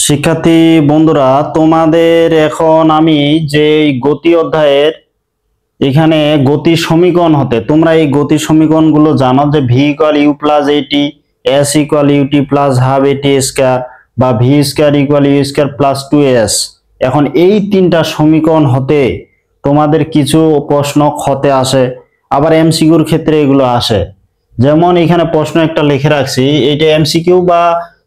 শিক্ষার্থী বন্ধুরা, তোমাদের এখন আমি যে গতি অধ্যায়ের এখানে গতি সমীকরণ হতে তোমরা এই গতি সমীকরণগুলো জানো যে v equal u plus at, s equal ut plus half at square বা v square equal u square plus 2s। এখন এই তিনটা সমীকরণ হতে তোমাদের কিছু প্রশ্ন হতে আসে, আবার এমসিকিউর ক্ষেত্রে এগুলো আসে। যেমন এখানে প্রশ্ন একটা লিখে রাখছি, এটা এমসিকিউ বা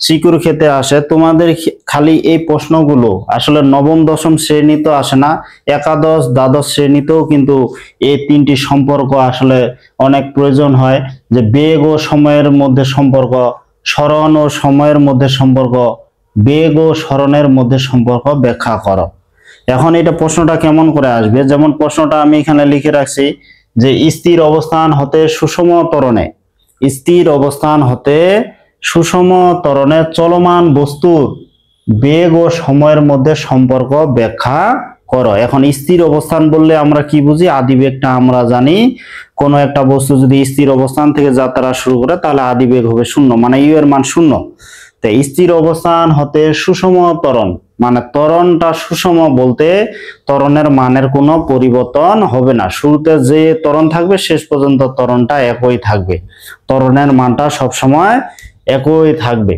সিকিউর ক্ষেত্রে আসে। তোমাদের খালি এই প্রশ্নগুলো আসলে নবম দশম শ্রেণীতে আসে না, একাদশ দ্বাদশ শ্রেণীতেও কিন্তু এই তিনটি সম্পর্ক আসলে অনেক প্রয়োজন হয়। যে বেগ ও সময়ের মধ্যে সম্পর্ক, সরণ ও সময়ের মধ্যে সম্পর্ক, বেগ ও সরণের মধ্যে সম্পর্ক ব্যাখ্যা করো। এখন এটা প্রশ্নটা কেমন করে আসবে, যেমন প্রশ্নটা আমি এখানে লিখে রাখছি যে স্থির অবস্থান হতে সুষম ত্বরণে, স্থির অবস্থান হতে সুষম ত্বরণে চলমান বস্তুর বেগ ও সময়ের মধ্যে সম্পর্ক ব্যাখ্যা করো। এখন স্থির অবস্থান বললে আমরা কি বুঝি? আদিবেগটা আমরা জানি, কোনো একটা বস্তু যদি স্থির অবস্থান থেকে যাত্রা শুরু করে তাহলে আদিবেগ হবে 0, মানে ইউ এর মান 0। তো স্থির অবস্থান হতে সুষম ত্বরণ, মানে ত্বরণটা সুষম বলতে ত্বরণের মানের কোনো পরিবর্তন হবে না। শুরুতে যে ত্বরণ থাকবে শেষ পর্যন্ত ত্বরণটা একই থাকবে, ত্বরণের মানটা সবসময় একই থাকবে।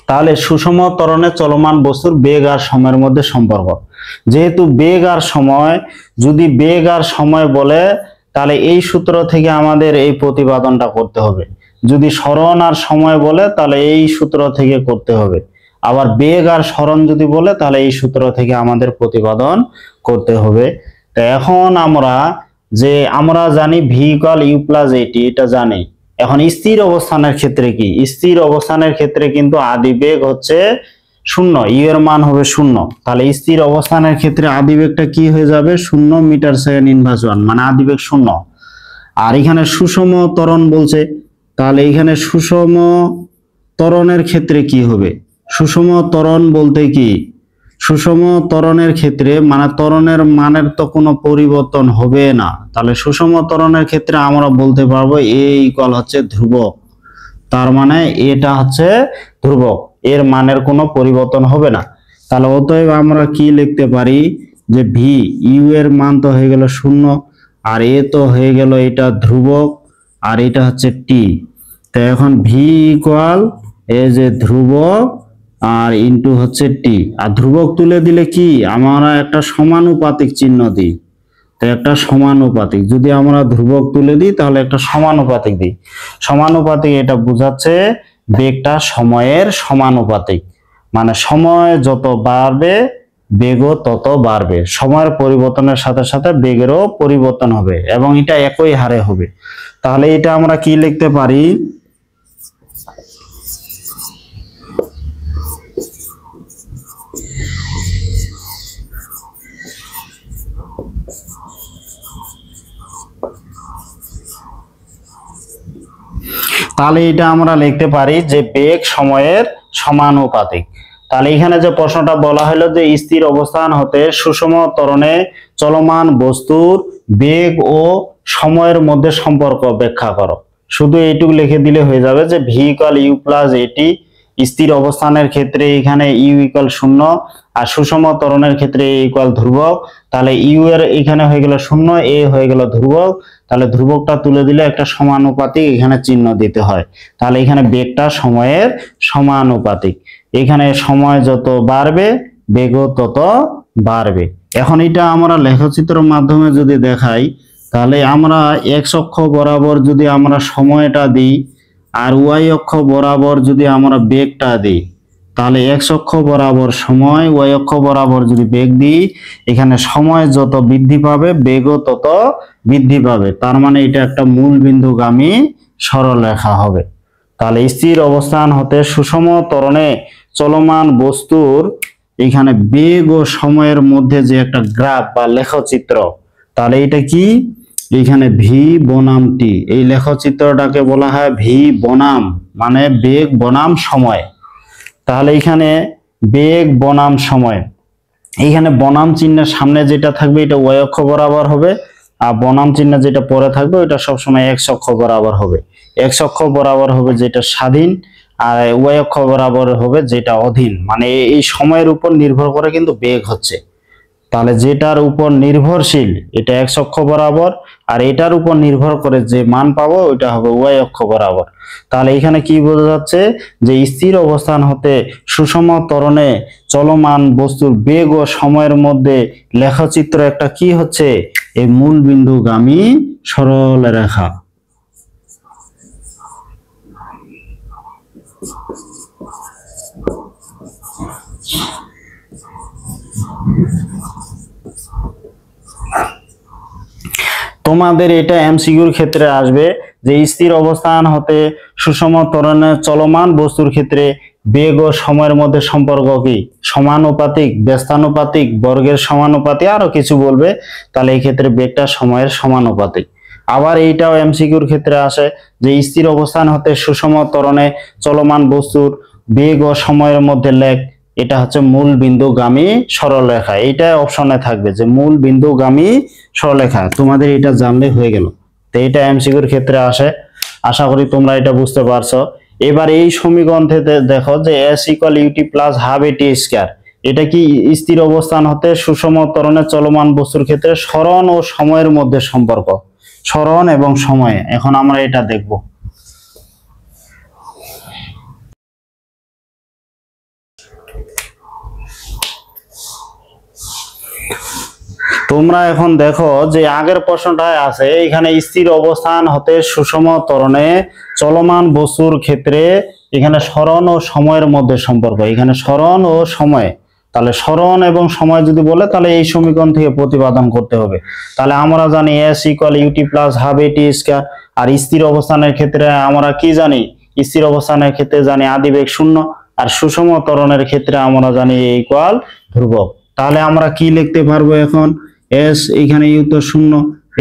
তাহলে সুষম ত্বরণে চলমান বস্তুর বেগ আর সময়ের মধ্যে সম্পর্ক, যেহেতু বেগ আর সময়, যদি বেগ আর সময় বলে তাহলে এই সূত্র থেকে আমাদের এই প্রতিপাদনটা করতে হবে। যদি সরণ আর সময় বলে তাহলে এই সূত্র থেকে করতে হবে। আবার বেগ আর সরণ যদি বলে তাহলে এই সূত্র থেকে আমাদের প্রতিপাদন করতে হবে। তো এখন আমরা জানি ভি ইকুয়াল ইউ প্লাস এটি, এটা জানি। এখন স্থির অবস্থানের ক্ষেত্রে কি? স্থির অবস্থানের ক্ষেত্রে কিন্তু আদিবেগ হচ্ছে 0, ইউ এর মান হবে 0। তাহলে স্থির অবস্থানের ক্ষেত্রে আদিবেগটা কি হয়ে যাবে? 0 মিটার সেকেন্ড ইনভার্স 1, মানে আদিবেগ 0। আর এখানে সুষম ত্বরণ বলছে, তাহলে এখানে সুষম ত্বরণের ক্ষেত্রে কি হবে? সুষম ত্বরণ বলতে কি? সুষম ত্বরণের ক্ষেত্রে মানে ত্বরণের মানের তো কোনো পরিবর্তন হবে না। তাহলে সুষম ত্বরণের ক্ষেত্রে আমরা বলতে পারবো এ ইকুয়াল হচ্ছে ধ্রুবক, তার মানে এটা হচ্ছে ধ্রুবক, এর মানের কোনো পরিবর্তন হবে না। তাহলে অতএব আমরা কি লিখতে পারি যে ভি ইউ এর মান তো হয়ে গেল 0, আর এ তো হয়ে গেল এটা ধ্রুবক, আর এটা হচ্ছে টি। তো এখন ভি ইকুয়াল এ যে ধ্রুবক আর ইন্টু হচ্ছে টি, আর ধ্রুবক তুলে দিলে কি আমরা একটা সমানুপাতিক চিহ্ন দিই। তো একটা সমানুপাতিক, যদি আমরা ধ্রুবক তুলে দিই তাহলে একটা সমানুপাতিক দিই। সমানুপাতিক এটা বোঝাচ্ছে বেগটা সময়ের সমানুপাতিক, মানে সময় যত বাড়বে বেগও তত বাড়বে। সময়ের পরিবর্তনের সাথে সাথে বেগেরও পরিবর্তন হবে এবং এটা একই হারে হবে। তাহলে এটা আমরা কি লিখতে পারি? তাহলে এটা আমরা লিখতে পারি যে বেগ সময়ের সমানুপাতিক। তাহলে এখানে যে প্রশ্নটা বলা হলো যে স্থির অবস্থান হতে সুষম ত্বরণে চলমান বস্তুর বেগ ও সময়ের মধ্যে সম্পর্ক ব্যাখ্যা করো। শুধু এইটুকু লিখে দিলে হয়ে যাবে যে ভি ইকুয়াল ইউ প্লাস এটি। স্থির অবস্থানের ক্ষেত্রে এখানে ইউ ইকুয়াল 0, আর সুষম ত্বরণের ক্ষেত্রে এ ইকুয়াল ধ্রুবক। তাহলে ইউ এর এখানে হয়ে গেল 0, এ হয়ে গেল ধ্রুবক। তাহলে ধ্রুবকটা তুলে দিলে একটা সমানুপাতিক এখানে চিহ্ন দিতে হয়। তাহলে এখানে বেগটা সময়ের সমানুপাতিক, এখানে সময় যত বাড়বে বেগও তত বাড়বে। এখন এটা আমরা লেখচিত্রের মাধ্যমে যদি দেখাই, তাহলে আমরা এক্স অক্ষ বরাবর যদি আমরা সময়টা দিই আর ওয়াই অক্ষ বরাবর যদি আমরা বেগটা দিই, তাহলে এক্স অক্ষ বরাবর সময়, ওয়াই অক্ষ বরাবর যদি বেগ দিই, এখানে সময় যত বৃদ্ধি পাবে বেগও তত বৃদ্ধি পাবে। তার মানে এটা একটা মূল বিন্দুগামী সরলরেখা হবে। তাহলে স্থির অবস্থান হতে সুষম ত্বরণে চলমান বস্তুর এখানে বেগ ও সময়ের মধ্যে যে একটা গ্রাফ বা লেখচিত্র, তাহলে এটা কি? এখানে ভি বনাম টি, এই লেখচিত্রটাকে বলা হয় ভি বনাম, মানে বেগ বনাম সময়। তাহলে এখানে বেগ বনাম সময়, এইখানে বনাম চিহ্নের সামনে যেটা থাকবে এটা ওয়াই অক্ষ বরাবর হবে, আর বনাম চিহ্ন যেটা পরে থাকবে ওটা সবসময় এক্স অক্ষ বরাবর হবে। এক্স অক্ষ বরাবর হবে যেটা স্বাধীন, আর ওয়াই অক্ষ বরাবর হবে যেটা অধীন, মানে এই সময়ের উপর নির্ভর করে কিন্তু বেগ হচ্ছে। তাহলে যেটার উপর নির্ভরশীল এটা এক্স অক্ষ বরাবর, আর এটার উপর নির্ভর করে যে মান পাবো ওইটা হবে ওয়াই অক্ষ বরাবর। তাহলে এখানে কি বোঝা যাচ্ছে যে স্থির অবস্থান হতে সুষম ত্বরণে চলমান বস্তুর বেগ ও সময়ের মধ্যে লেখচিত্র একটা কি হচ্ছে, এই মূল বিন্দুগামী সরল রেখা। তোমাদের এটা এমসিকিউর ক্ষেত্রে আসবে যে স্থির অবস্থান হতে সুষম ত্বরণে চলমান বস্তুর ক্ষেত্রে বেগ ও সময়ের মধ্যে সম্পর্ক কি, সমানুপাতিক, ব্যস্তানুপাতিক, বর্গের সমানুপাতিক, আরো কিছু বলবে। তাহলে এই ক্ষেত্রে বেগটা সময়ের সমানুপাতিক। আবার এইটাও এমসিকিউর ক্ষেত্রে আসে যে স্থির অবস্থান হতে সুষম ত্বরণে চলমান বস্তুর বেগ ও সময়ের মধ্যে লেখ, এটা হচ্ছে মূল বিন্দুগামী সরলরেখা। এইটা অপশনে থাকবে যে মূল বিন্দুগামী সরলরেখা। তোমাদের এটা জানলে হয়ে গেল। তো এটা এমসিকিউর ক্ষেত্রে আসে, আশা করি তোমরা এটা বুঝতে পারছো। এবার এই সমীকরণ থেকে দেখো যে s equal ut plus half at square, এটা কি স্থির অবস্থান হতে সুষম ত্বরণে চলমান বস্তুর ক্ষেত্রে সরণ ও সময়ের মধ্যে সম্পর্ক, সরণ এবং সময়ে। এখন আমরা এটা দেখব। তোমরা এখন দেখো যে আগের প্রশ্নটায় আছে এখানে স্থির অবস্থান হতে সুষম ত্বরণে চলমান বস্তুর ক্ষেত্রে এখানে সরণ ও সময়ের মধ্যে সম্পর্ক, এখানে সরণ ও সময়। তাহলে সরণ এবং সময় যদি বলে তাহলে এই সমীকরণ থেকে প্রতিপাদন করতে হবে। তাহলে আমরা জানি s equal ut plus half at square. আর স্থির অবস্থানের ক্ষেত্রে আমরা কি জানি, স্থির অবস্থানের ক্ষেত্রে জানি আদিবেগ শূন্য, আর সুষম ত্বরণের ক্ষেত্রে আমরা জানি a ইকুয়াল ধ্রুবক। তাহলে আমরা কি লিখতে পারবো এখন, s এখানে ইউ তো শূন্য,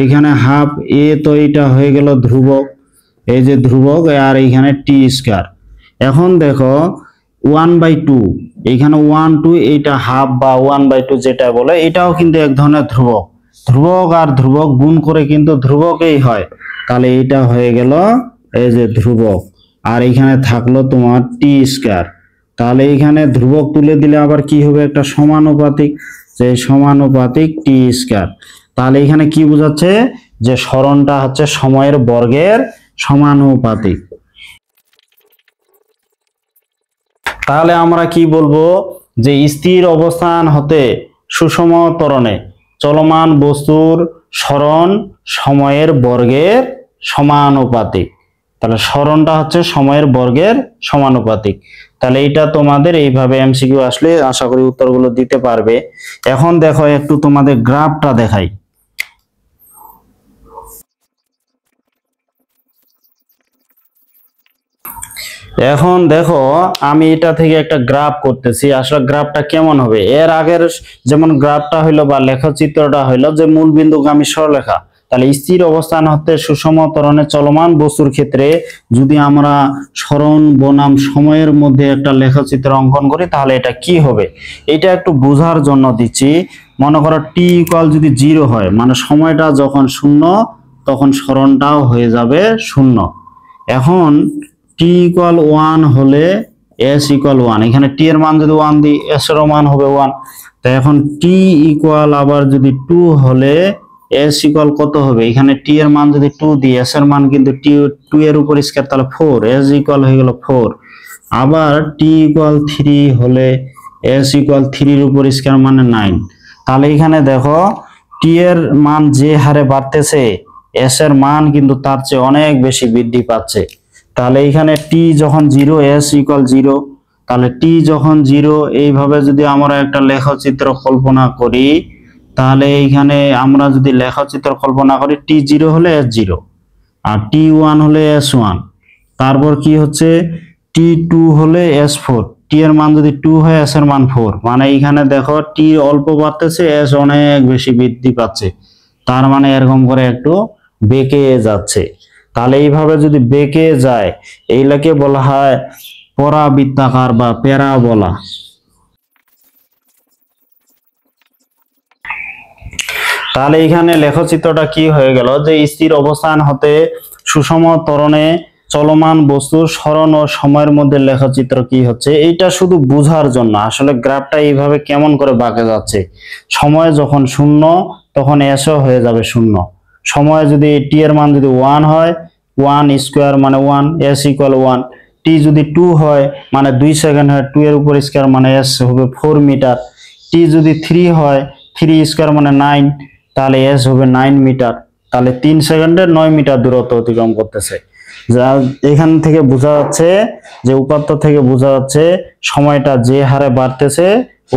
এখানে হাফ, এ তো এটা হয়ে গেল ধ্রুবক, এই যে ধ্রুবক, আর এখানে টি স্কয়ার। এখন দেখো 1/2, এখানে 1/2, এইটা হাফ বা 1/2 যেটা বলে এটাও কিন্তু এক ধরনের ধ্রুবক। ধ্রুবক আর ধ্রুবক গুণ করে কিন্তু ধ্রুবকই হয়। তাহলে এটা হয়ে গেল এই যে ধ্রুবক, আর এখানে থাকলো তোমার টি স্কয়ার। তাহলে এখানে ধ্রুবক তুলে দিলে আবার কি হবে, একটা সমানুপাতিক, যে সমানুপাতিক টি স্কয়ার। তাহলে এখানে কি বোঝাচ্ছে যে সরণটা হচ্ছে সময়ের বর্গের সমানুপাতিক। তাহলে আমরা কি বলবো যে স্থির অবস্থান হতে সুষম ত্বরণে চলমান বস্তুর সরণ সময়ের বর্গের সমানুপাতিক। তাহলে সরণটা হচ্ছে সময়ের বর্গের সমানুপাতিক। তাহলে এটা তোমাদের এইভাবে এমসিকিউ আসলে আশা করি উত্তরগুলো দিতে পারবে। এখন দেখো একটু তোমাদের গ্রাফটা দেখাই। এখন দেখো আমি এটা থেকে একটা গ্রাফ করতেছি, আসলে গ্রাফটা কেমন হবে। এর আগের যেমন গ্রাফটা হইলো বা লেখচিত্রটা হইলো যে মূল বিন্দুগামী সরলরেখা। তাহলে স্থির অবস্থান হতে সুষম ত্বরণে চলমান বস্তুর ক্ষেত্রে যদি আমরা সরণ বনাম সময়ের মধ্যে একটা লেখচিত্র অঙ্কন করি তাহলে এটা কি হবে, এটা একটু বোঝার জন্য দিচ্ছি। মনে করো টি ইকুয়াল যদি 0 হয়, মানে সময়টা যখন শূন্য তখন সরণটাও হয়ে যাবে শূন্য। এখন টি ইকুয়াল 1 হলে s ইকুয়াল 1, এখানে টি এর মান যদি 1 দিই s এর মান হবে 1। তো এখন টি ইকুয়াল আবার যদি 2 হলে s ইকুয়াল কত হবে, এখানে টি এর মান যদি 2 দিই s এর মান কিন্তু টি 2 এর উপর স্কয়ার, তাহলে 4, s ইকুয়াল হয়ে গেল 4। আবার টি ইকুয়াল 3 হলে s ইকুয়াল 3 এর উপর স্কয়ার মানে 9। তাহলে এখানে দেখো টি এর মান যে হারে বাড়তেছে s এর মান কিন্তু তার চেয়ে অনেক বেশি বৃদ্ধি পাচ্ছে। তাহলে এখানে টি যখন 0, s ইকুয়াল 0, তাহলে টি যখন 0 এইভাবে যদি আমরা একটা লেখচিত্র কল্পনা করি, তাহলে এইখানে আমরা যদি লেখচিত্র কল্পনা করি টি 0 হলে s 0, আর টি 1 হলে s 1, তারপর কি হচ্ছে টি 2 হলে s 4, টি এর মান যদি 2 হয় s এর মান 4, মানে এইখানে দেখো টি অল্প বাড়তেছে s অনেক বেশি বৃদ্ধি পাচ্ছে, তার মানে এরকম করে একটু বেঁকে যাচ্ছে। তাহলে এইভাবে যদি বেঁকে যায় এইটাকে বলা হয় পরাবৃত্তাকার বা প্যারাবোলা। তাহলে এখানে লেখচিত্রটা কি হয়ে গেল যে স্থির অবস্থান হতে সুষম ত্বরণে চলমান বস্তুর সরণ ও সময়ের মধ্যে লেখচিত্র কি হচ্ছে, এইটা শুধু বোঝার জন্য। আসলে গ্রাফটা এইভাবে কেমন করে বাঁকে যাচ্ছে, সময় যখন শূন্য তখন এসও হয়ে যাবে শূন্য। সময় যদি টি এর মান যদি 1 হয়, 1 স্কোয়ার মানে 1, এস ইকুয়াল 1। টি যদি 2 হয় মানে 2 সেকেন্ড হয়, 2 এর উপর স্কোয়ার মানে এস হবে 4 মিটার। টি যদি 3 হয়, 3 স্কোয়ার মানে 9, তাহলে এস হবে 9 মিটার। তাহলে 3 সেকেন্ডে 9 মিটার দূরত্ব অতিক্রম করতেছে। যা এখান থেকে বোঝা যাচ্ছে যে উপাত্ত থেকে বোঝা যাচ্ছে সময়টা যে হারে বাড়তেছে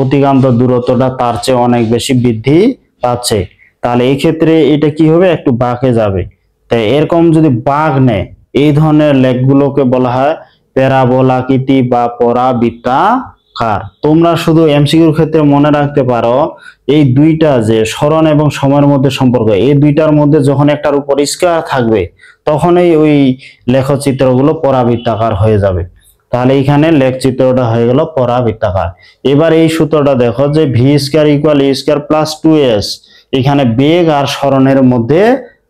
অতিক্রান্ত দূরত্বটা তার চেয়ে অনেক বেশি বৃদ্ধি পাচ্ছে। তাহলে এই ক্ষেত্রে এটা কি হবে, একটু বাঁকে যাবে। তাই এরকম যদি বাঁক নেয়, এই ধরনের লেখগুলোকে বলা হয় প্যারাবোলাকৃতি বা পরাবৃত্তাকার। তোমরা শুধু এমসিকিউর ক্ষেত্রে মনে রাখতে পারো এই দুইটা যে সরণ এবং সময়ের মধ্যে সম্পর্ক, এই দুইটার মধ্যে যখন একটার উপর স্কয়ার থাকবে তখনই ওই লেখচিত্রগুলো পরাবৃত্তাকার হয়ে যাবে। তাহলে এখানে লেখচিত্রটা হয়ে গেল পরাবৃত্তাকার। এবার এই সূত্রটা দেখো যে ভি স্কয়ার ইকুয়াল এ স্কয়ার প্লাস 2s, এখানে বেগ আর সরণের মধ্যে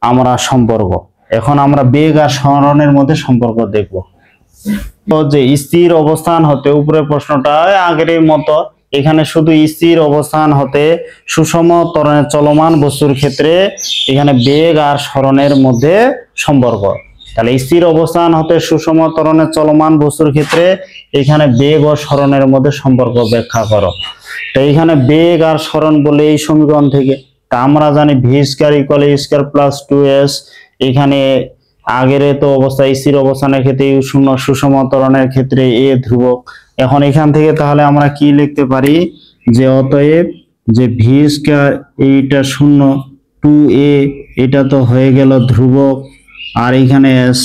আমরা সম্পর্ক। এখন আমরা বেগ আর সরণের মধ্যে সম্পর্ক দেখব। তো যে স্থির অবস্থান হতে, উপরের প্রশ্নটা আগের মতো, এখানে শুধু স্থির অবস্থান হতে সুষম ত্বরণে চলমান বস্তুর ক্ষেত্রে এখানে বেগ আর সরণের মধ্যে সম্পর্ক। তাহলে স্থির অবস্থান হতে সুষম ত্বরণে চলমান বস্তুর ক্ষেত্রে এখানে বেগ ও সরণের মধ্যে সম্পর্ক ব্যাখ্যা করো। তো এখানে বেগ আর সরণ বলে এই সমীকরণ থেকে তা আমরা জানি ভি স্কয়ার ইকুয়াল এ স্কয়ার প্লাস 2s। এখানে আগের তো অবস্থা স্থির অবস্থানের ক্ষেত্রে শূন্য, সুষম ত্বরণের ক্ষেত্রে এ ধ্রুবক। এখন এখান থেকে তাহলে আমরা কি লিখতে পারি যে অতএব যে ভি স্কয়ার এইটা শূন্য, 2a এটা তো হয়ে গেল ধ্রুবক, আর এখানে এস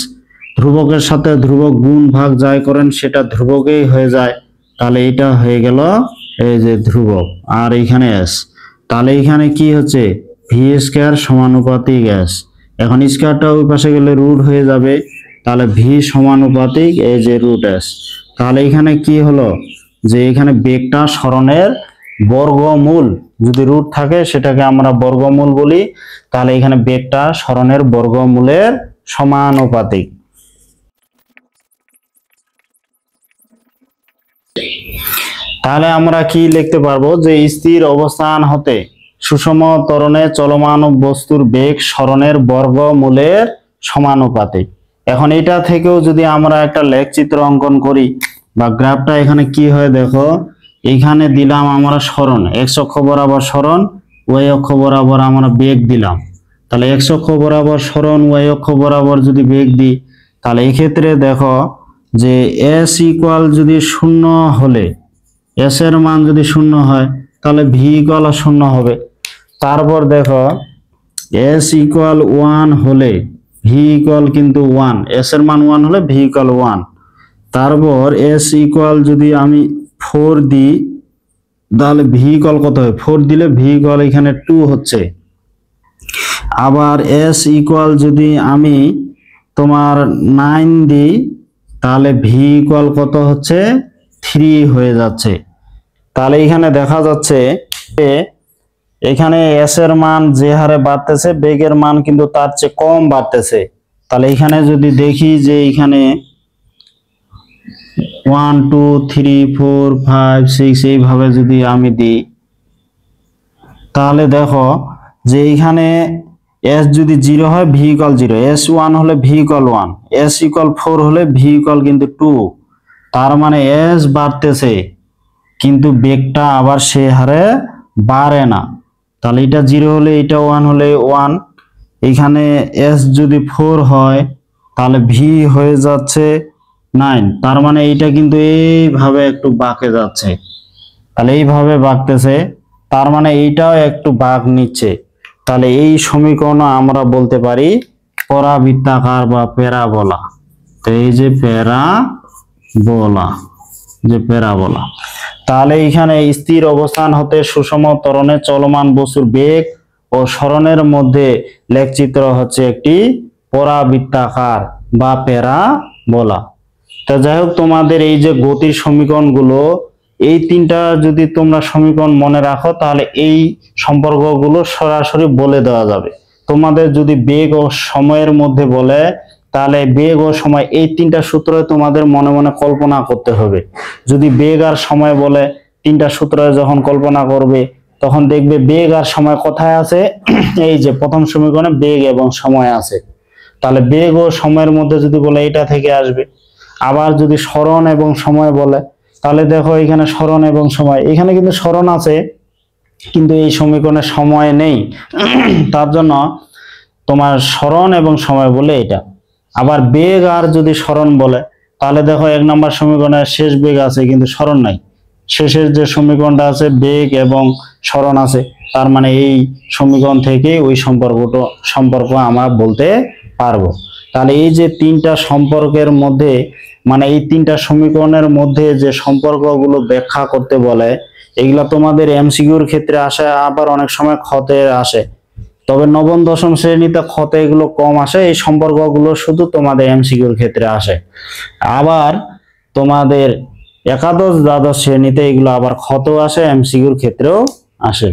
ধ্রুবকের সাথে ধ্রুবক গুণ ভাগ যাই করেন সেটা ধ্রুবকেই হয়ে যায়। তাহলে এটা হয়ে গেল এই যে ধ্রুবক, আর এখানে এস। তাহলে এখানে কি হচ্ছে, ভি স্কয়ার সমানুপাতিক এস। এখন স্কয়ারটা ওই পাশে গেলে রুট হয়ে যাবে, তাহলে ভি সমানুপাতিক এই যে রুট এস। তাহলে এখানে কি হলো যে এখানে বেগটা সরণের বর্গমূল, যদি রুট থাকে সেটাকে আমরা বর্গমূল বলি। তাহলে এখানে বেগটা সরণের বর্গমূলের সমানুপাতিক। তাহলে আমরা কি লিখতে পারবো যে স্থির অবস্থান হতে সুষম ত্বরণে চলমান বস্তুর বেগ সরণের বর্গমূলের সমানুপাতিক। এখন এটা থেকেও যদি আমরা একটা লেখচিত্র অঙ্কন করি বা গ্রাফটা এখানে কি হয় দেখো, এখানে দিলাম আমরা সরণ, এক্স অক্ষ বরাবর সরণ, ওয়াই অক্ষ বরাবর আমরা বেগ দিলাম। তাহলে এক্স অক্ষ বরাবর সরণ, ওয়াই অক্ষ বরাবর যদি বেগ দিই, তাহলে এই ক্ষেত্রে দেখো যে এস ইকুয়াল যদি শূন্য হলে, এস এর মান যদি শূন্য হয় তাহলে ভি ইকুয়াল শূন্য হবে। তারপর দেখো এস ইকুয়াল 1 হলে ভি ইকুয়াল কিন্তু 1, এস এর মান 1 হলে ভি ইকুয়াল 1। তারপর এস ইকুয়াল যদি আমি 4 দিই তাহলে ভি ইকুয়াল কত হয়, 4 দিলে ভি ইকুয়াল এখানে 2 হচ্ছে। আবার এস ইকুয়াল যদি আমি তোমার 9 দিই তাহলে ভি ইকুয়াল কত হচ্ছে, 3 হয়ে যাচ্ছে। তাহলে এখানে দেখা যাচ্ছে এখানে এস এর মান যে হারে বাড়তেছে বেগের মান কিন্তু তার চেয়ে কম বাড়তেছে। তাহলে এখানে যদি দেখি যে এখানে 1 2 3 4 5 6 এইভাবে যদি আমি দিই, তাহলে দেখো যে এখানে এস যদি 0 হয় ভি ইকুয়াল 0, এস 1 হলে ভি ইকুয়াল 1, এস ইকুয়াল 4 হলে ভি ইকুয়াল কিন্তু 2। তার মানে এস বাড়তেছে কিন্তু বেগটা আবার সে হারে বাড়ে না। তাহলে এটা 0 হলে এটা 1 হলে 1, এখানে এস যদি 4 হয় তাহলে ভি হয়ে যাচ্ছে 9। তার মানে এইটা কিন্তু এইভাবে একটু বাঁকে যাচ্ছে। তাহলে এইভাবে বাঁকতেছে, তার মানে এইটাও একটু বাঁক নিচ্ছে। তাহলে এই সমীকরণ আমরা বলতে পারি পরাবৃত্তাকার বা প্যারাবোলা। তো এই যে প্যারাবোলা, যে প্যারাবোলা। তাহলে এখানে স্থির অবস্থান হতে সুষম ত্বরণে চলমান বস্তুর বেগ ও সরণের মধ্যে লেখচিত্র হচ্ছে একটি পরাবৃত্তাকার বা প্যারাবোলা। তা যাই হোক, তোমাদের এই যে গতির সমীকরণগুলো, এই তিনটা যদি তোমরা সমীকরণ মনে রাখো তাহলে এই সম্পর্কগুলো সরাসরি বলে দেওয়া যাবে। তোমাদের যদি বেগ ও সময়ের মধ্যে বলে তাহলে বেগ ও সময় এই তিনটা সূত্র তোমাদের মনে মনে কল্পনা করতে হবে। যদি বেগ আর সময় বলে তিনটা সূত্র যখন কল্পনা করবে তখন দেখবে বেগ আর সময় কোথায় আছে, এই যে প্রথম সমীকরণে বেগ এবং সময় আছে। তাহলে বেগ ও সময়ের মধ্যে যদি বলে এটা থেকে আসবে। আবার যদি সরণ এবং সময় বলে তাহলে দেখো এখানে সরণ এবং সময়, এখানে কিন্তু সরণ আছে কিন্তু এই সমীকরণে সময় নেই, তার জন্য তোমার সরণ এবং সময় বলে এটা। আবার বেগ আর যদি সরণ বলে তাহলে দেখো 1 নম্বর সমীকরণে শেষ বেগ আছে কিন্তু সরণ নাই, শেষের যে সমীকরণটা আছে বেগ এবং সরণ আছে, তার মানে এই সমীকরণ থেকে ওই সম্পর্ক আমরা বলতে পারবো। তাহলে এই যে তিনটা সম্পর্কের মধ্যে মানে এই তিনটা সমীকরণের মধ্যে যে সম্পর্কগুলো ব্যাখ্যা করতে বলে এগুলা তোমাদের এমসিকিউর ক্ষেত্রে আসে, আবার অনেক সময় খতে আসে। তবে নবম দশম শ্রেণীতে খতে এগুলো কম আসে, এই সম্পর্কগুলো শুধু তোমাদের এমসিকিউর ক্ষেত্রে আসে। আবার তোমাদের একাদশ দ্বাদশ শ্রেণীতে এগুলো আবার খতেও আসে, এমসিকিউর ক্ষেত্রেও আসে।